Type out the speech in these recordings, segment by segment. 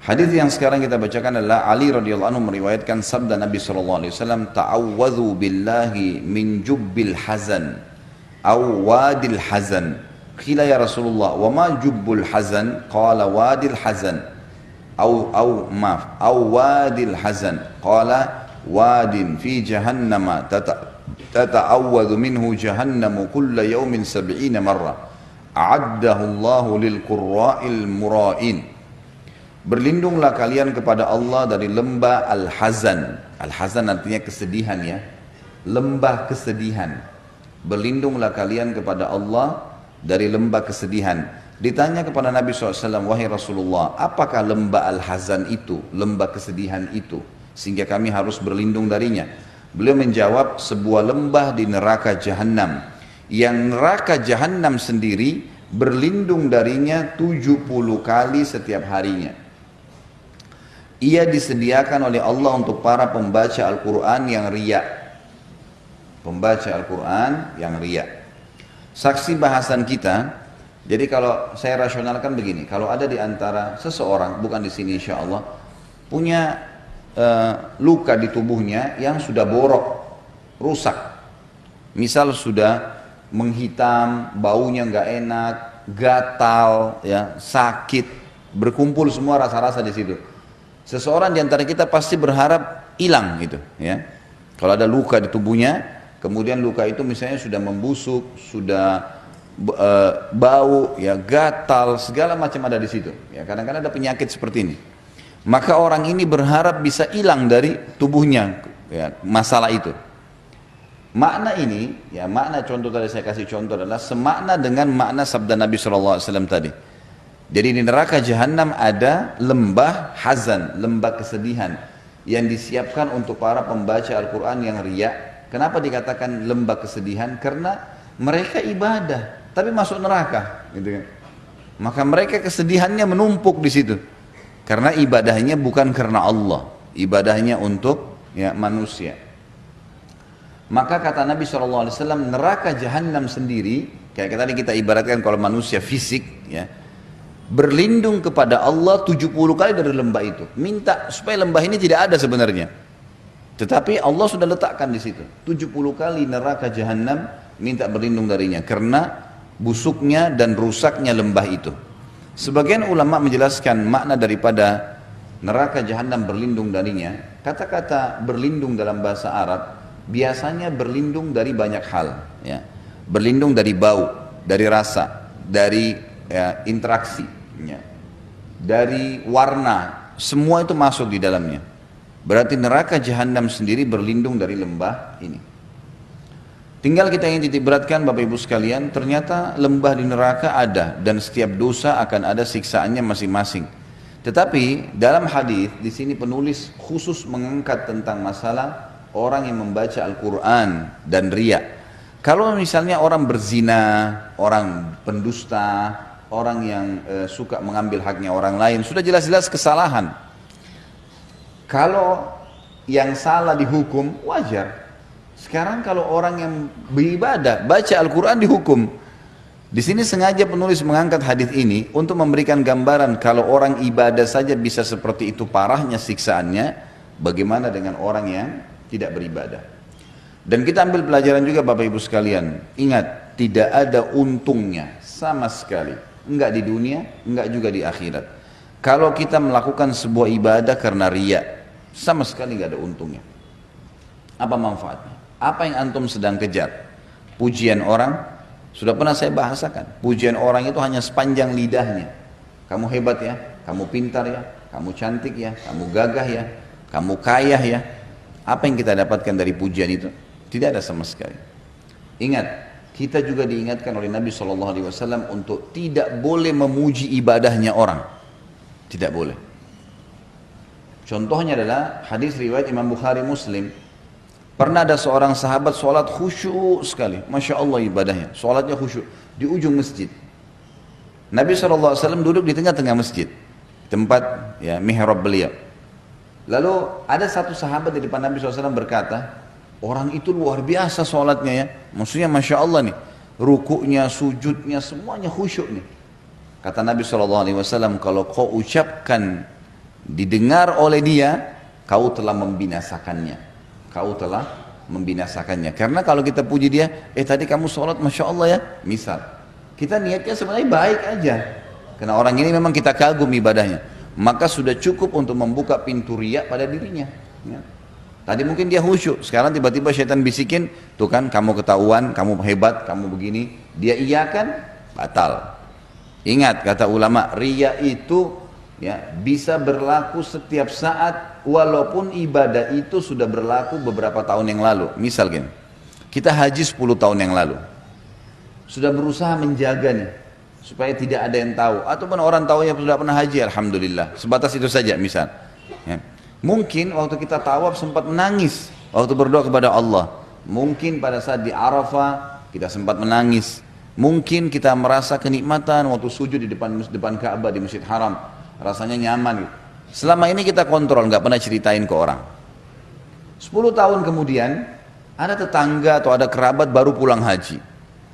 Hadis yang sekarang kita bacakan adalah Ali radhiyallahu anhu meriwayatkan sabda Nabi sallallahu alaihi wasallam, "Ta'awwadhu billahi min jubbil hazan aw wadil hazan." Qila ya Rasulullah, "Wa ma jubbul hazan?" Qala wadil hazan. Aw wadil hazan. Qala wadin fi jahannama tata'awwadhu minhu jahannamu kulla yawmin 70 marrah. A'addahu Allahu lil qurra'il mura'in. Berlindunglah kalian kepada Allah dari lembah Al-Hazan. Al-Hazan artinya kesedihan ya. Lembah kesedihan. Berlindunglah kalian kepada Allah dari lembah kesedihan. Ditanya kepada Nabi SAW, "Wahai Rasulullah, apakah lembah Al-Hazan itu? Lembah kesedihan itu. Sehingga kami harus berlindung darinya." Beliau menjawab, sebuah lembah di neraka Jahannam. Yang neraka Jahannam sendiri berlindung darinya 70 kali setiap harinya. Ia disediakan oleh Allah untuk para pembaca Al-Quran yang riya. Pembaca Al-Quran yang riya. Saksi bahasan kita, jadi kalau saya rasionalkan begini, kalau ada di antara seseorang, bukan di sini insya Allah, punya luka di tubuhnya yang sudah borok, rusak. Misal sudah menghitam, baunya nggak enak, gatal, ya, sakit, berkumpul semua rasa-rasa di situ. Seseorang di antara kita pasti berharap hilang gitu, ya. Kalau ada luka di tubuhnya, kemudian luka itu misalnya sudah membusuk, sudah bau, ya, gatal, segala macam ada di situ. Ya, kadang-kadang ada penyakit seperti ini. Maka orang ini berharap bisa hilang dari tubuhnya, ya, masalah itu. Makna ini, ya, makna contoh tadi saya kasih contoh adalah semakna dengan makna sabda Nabi SAW tadi. Jadi di neraka Jahannam ada lembah hazan, lembah kesedihan yang disiapkan untuk para pembaca Al-Quran yang riya. Kenapa dikatakan lembah kesedihan? Karena mereka ibadah tapi masuk neraka, gitu kan. Maka mereka kesedihannya menumpuk di situ. Karena ibadahnya bukan karena Allah, ibadahnya untuk, ya, manusia. Maka kata Nabi SAW, neraka Jahannam sendiri, kayak tadi kita ibaratkan kalau manusia fisik, ya, berlindung kepada Allah 70 kali dari lembah itu. Minta supaya lembah ini tidak ada sebenarnya. Tetapi Allah sudah letakkan di situ. 70 kali neraka Jahannam minta berlindung darinya karena busuknya dan rusaknya lembah itu. Sebagian ulama menjelaskan makna daripada neraka Jahannam berlindung darinya. Kata-kata berlindung dalam bahasa Arab biasanya berlindung dari banyak hal, ya. Berlindung dari bau, dari rasa, dari, ya, interaksi, ya, dari warna, semua itu masuk di dalamnya. Berarti neraka Jahannam sendiri berlindung dari lembah ini. Tinggal kita ingin titik beratkan Bapak Ibu sekalian, ternyata lembah di neraka ada dan setiap dosa akan ada siksaannya masing-masing. Tetapi dalam hadis di sini penulis khusus mengangkat tentang masalah orang yang membaca Al-Quran dan riya. Kalau misalnya orang berzina, orang pendusta, orang yang suka mengambil haknya orang lain, sudah jelas-jelas kesalahan. Kalau yang salah dihukum, wajar. Sekarang kalau orang yang beribadah, baca Al-Quran dihukum. Di sini sengaja penulis mengangkat hadis ini untuk memberikan gambaran kalau orang ibadah saja bisa seperti itu parahnya siksaannya, bagaimana dengan orang yang tidak beribadah. Dan kita ambil pelajaran juga Bapak Ibu sekalian, ingat tidak ada untungnya sama sekali, enggak di dunia, enggak juga di akhirat. Kalau kita melakukan sebuah ibadah karena riya, sama sekali enggak ada untungnya. Apa manfaatnya? Apa yang antum sedang kejar? Pujian orang? Sudah pernah saya bahasakan, pujian orang itu hanya sepanjang lidahnya. Kamu hebat ya, kamu pintar ya, kamu cantik ya, kamu gagah ya, kamu kaya ya. Apa yang kita dapatkan dari pujian itu? Tidak ada sama sekali. Ingat, kita juga diingatkan oleh Nabi SAW untuk tidak boleh memuji ibadahnya orang. Tidak boleh. Contohnya adalah hadis riwayat Imam Bukhari Muslim. Pernah ada seorang sahabat sholat khusyuk sekali. Masya Allah ibadahnya. Sholatnya khusyuk. Di ujung masjid. Nabi SAW duduk di tengah-tengah masjid. Tempat, ya, mihrab beliau. Lalu ada satu sahabat di depan Nabi SAW berkata, orang itu luar biasa sholatnya ya. Maksudnya Masya Allah nih. Rukuknya, sujudnya, semuanya khusyuk nih. Kata Nabi SAW, kalau kau ucapkan didengar oleh dia, kau telah membinasakannya. Kau telah membinasakannya. Karena kalau kita puji dia, tadi kamu sholat Masya Allah ya, misal. Kita niatnya sebenarnya baik aja. Karena orang ini memang kita kagum ibadahnya. Maka sudah cukup untuk membuka pintu riya pada dirinya. Ya. Tadi mungkin dia khusyuk, sekarang tiba-tiba syaitan bisikin, tuh kan kamu ketahuan, kamu hebat, kamu begini. Dia iyakan, batal. Ingat kata ulama, riya itu ya bisa berlaku setiap saat walaupun ibadah itu sudah berlaku beberapa tahun yang lalu. Misal gini, kita haji 10 tahun yang lalu. Sudah berusaha menjaga nih supaya tidak ada yang tahu, ataupun orang tahu yang sudah pernah haji, alhamdulillah. Sebatas itu saja misal. Ya. Mungkin waktu kita tawaf sempat menangis waktu berdoa kepada Allah. Mungkin pada saat di Arafah kita sempat menangis. Mungkin kita merasa kenikmatan waktu sujud di depan Ka'bah di Masjid Haram, rasanya nyaman gitu. Selama ini kita kontrol, nggak pernah ceritain ke orang. 10 tahun kemudian ada tetangga atau ada kerabat baru pulang haji.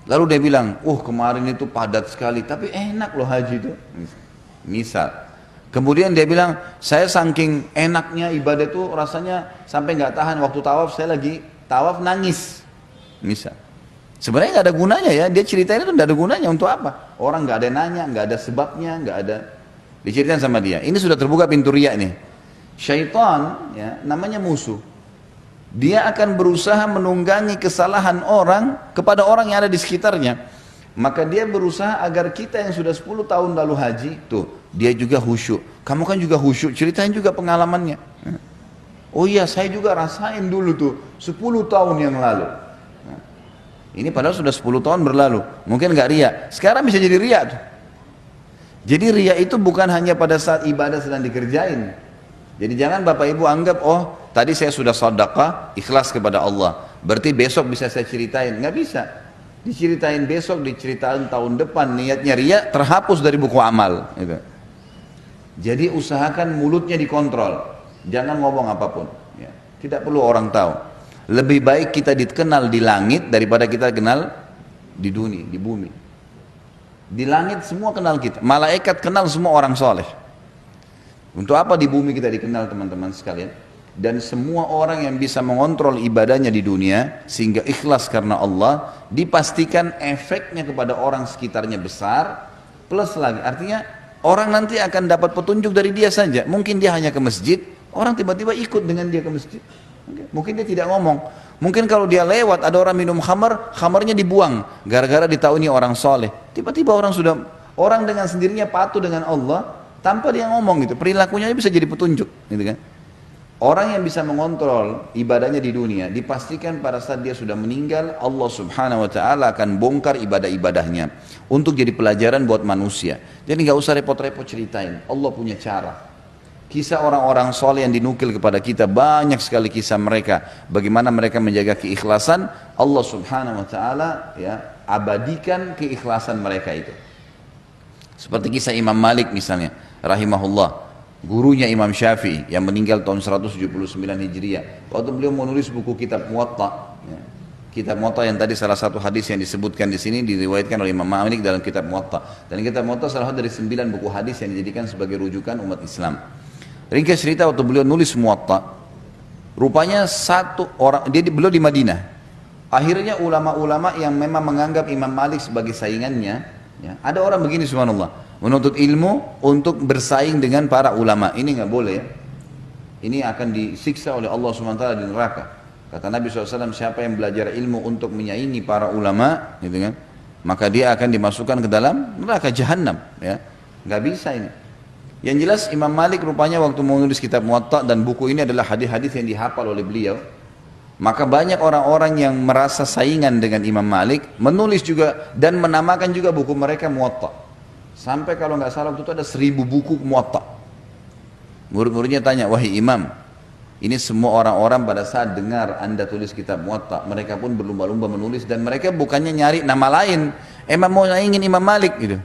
Lalu dia bilang, kemarin itu padat sekali, tapi enak loh haji itu. Misal. Kemudian dia bilang, saya saking enaknya ibadah itu rasanya sampai nggak tahan, waktu tawaf saya lagi tawaf nangis. Misal. Sebenarnya nggak ada gunanya ya, dia ceritain itu nggak ada gunanya untuk apa? Orang nggak ada nanya, nggak ada sebabnya, nggak ada diceritain sama dia. Ini sudah terbuka pintu riya nih. Syaitan ya, namanya musuh. Dia akan berusaha menunggangi kesalahan orang kepada orang yang ada di sekitarnya. Maka dia berusaha agar kita yang sudah 10 tahun lalu haji, tuh dia juga khusyuk. Kamu kan juga khusyuk, ceritain juga pengalamannya. Oh iya, saya juga rasain dulu tuh 10 tahun yang lalu. Ini padahal sudah 10 tahun berlalu. Mungkin nggak riya. Sekarang bisa jadi riya tuh. Jadi riya itu bukan hanya pada saat ibadah sedang dikerjain. Jadi jangan Bapak Ibu anggap, tadi saya sudah sedekah, ikhlas kepada Allah. Berarti besok bisa saya ceritain. Nggak bisa. Diceritain besok, diceritain tahun depan. Niatnya riya terhapus dari buku amal. Gitu. Jadi usahakan mulutnya dikontrol. Jangan ngomong apapun. Ya. Tidak perlu orang tahu. Lebih baik kita dikenal di langit daripada kita kenal di dunia, di bumi. Di langit semua kenal kita, malaikat kenal semua orang soleh. Untuk apa di bumi kita dikenal teman-teman sekalian? Dan semua orang yang bisa mengontrol ibadahnya di dunia sehingga ikhlas karena Allah, dipastikan efeknya kepada orang sekitarnya besar. Plus lagi, artinya orang nanti akan dapat petunjuk dari dia saja. Mungkin dia hanya ke masjid, orang tiba-tiba ikut dengan dia ke masjid. Mungkin dia tidak ngomong. Mungkin kalau dia lewat ada orang minum khamar, khamarnya dibuang gara-gara ditahu ini orang soleh. Tiba-tiba orang dengan sendirinya patuh dengan Allah tanpa dia ngomong gitu. Perilakunya bisa jadi petunjuk, gitu kan? Orang yang bisa mengontrol ibadahnya di dunia, dipastikan pada saat dia sudah meninggal, Allah Subhanahu Wa Taala akan bongkar ibadah-ibadahnya untuk jadi pelajaran buat manusia. Jadi nggak usah repot-repot ceritain. Allah punya cara. Kisah orang-orang soleh yang dinukil kepada kita, banyak sekali kisah mereka. Bagaimana mereka menjaga keikhlasan, Allah Subhanahu Wa Taala ya abadikan keikhlasan mereka itu. Seperti kisah Imam Malik misalnya, rahimahullah, gurunya Imam Syafi'i yang meninggal tahun 179 Hijriah. Waktu beliau menulis buku kitab Muwatta, ya, kitab Muwatta yang tadi salah satu hadis yang disebutkan di sini diriwayatkan oleh Imam Malik dalam kitab Muwatta. Dan kitab Muwatta salah satu dari 9 buku hadis yang dijadikan sebagai rujukan umat Islam. Ringkas cerita waktu beliau nulis Muwatta, rupanya satu orang, beliau di Madinah. Akhirnya ulama-ulama yang memang menganggap Imam Malik sebagai saingannya, ya, ada orang begini subhanallah, menuntut ilmu untuk bersaing dengan para ulama. Ini nggak boleh ya. Ini akan disiksa oleh Allah SWT di neraka. Kata Nabi SAW, siapa yang belajar ilmu untuk menyaingi para ulama, gitu kan, maka dia akan dimasukkan ke dalam neraka jahanam. Ya. Nggak bisa ini. Yang jelas Imam Malik rupanya waktu menulis kitab Muwatta, dan buku ini adalah hadis-hadis yang dihafal oleh beliau, maka banyak orang-orang yang merasa saingan dengan Imam Malik menulis juga dan menamakan juga buku mereka Muwatta. Sampai kalau nggak salah waktu itu ada 1000 buku Muwatta. Murid-muridnya tanya, wahai Imam, ini semua orang-orang pada saat dengar Anda tulis kitab Muwatta, mereka pun berlumba-lumba menulis, dan mereka bukannya nyari nama lain, emang mau ingin Imam Malik gitu.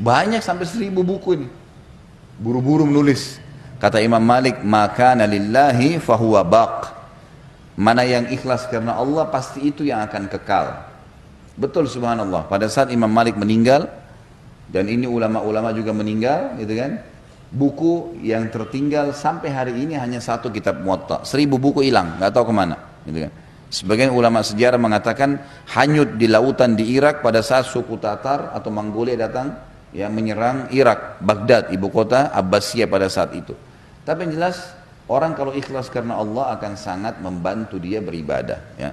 Banyak sampai 1000 buku ini. Buru-buru menulis. Kata Imam Malik, maka lillahi fahuwa baq. Mana yang ikhlas karena Allah pasti itu yang akan kekal. Betul subhanallah. Pada saat Imam Malik meninggal, dan ini ulama-ulama juga meninggal, gitu kan? buku yang tertinggal sampai hari ini hanya satu kitab Muwatta. 1000 buku hilang, nggak tahu kemana. Gitu kan. Sebagian ulama sejarah mengatakan hanyut di lautan di Irak pada saat suku Tatar atau Mongolia datang ya menyerang Irak, Baghdad, ibu kota Abbasiyah pada saat itu. Tapi yang jelas orang kalau ikhlas karena Allah akan sangat membantu dia beribadah. Ya.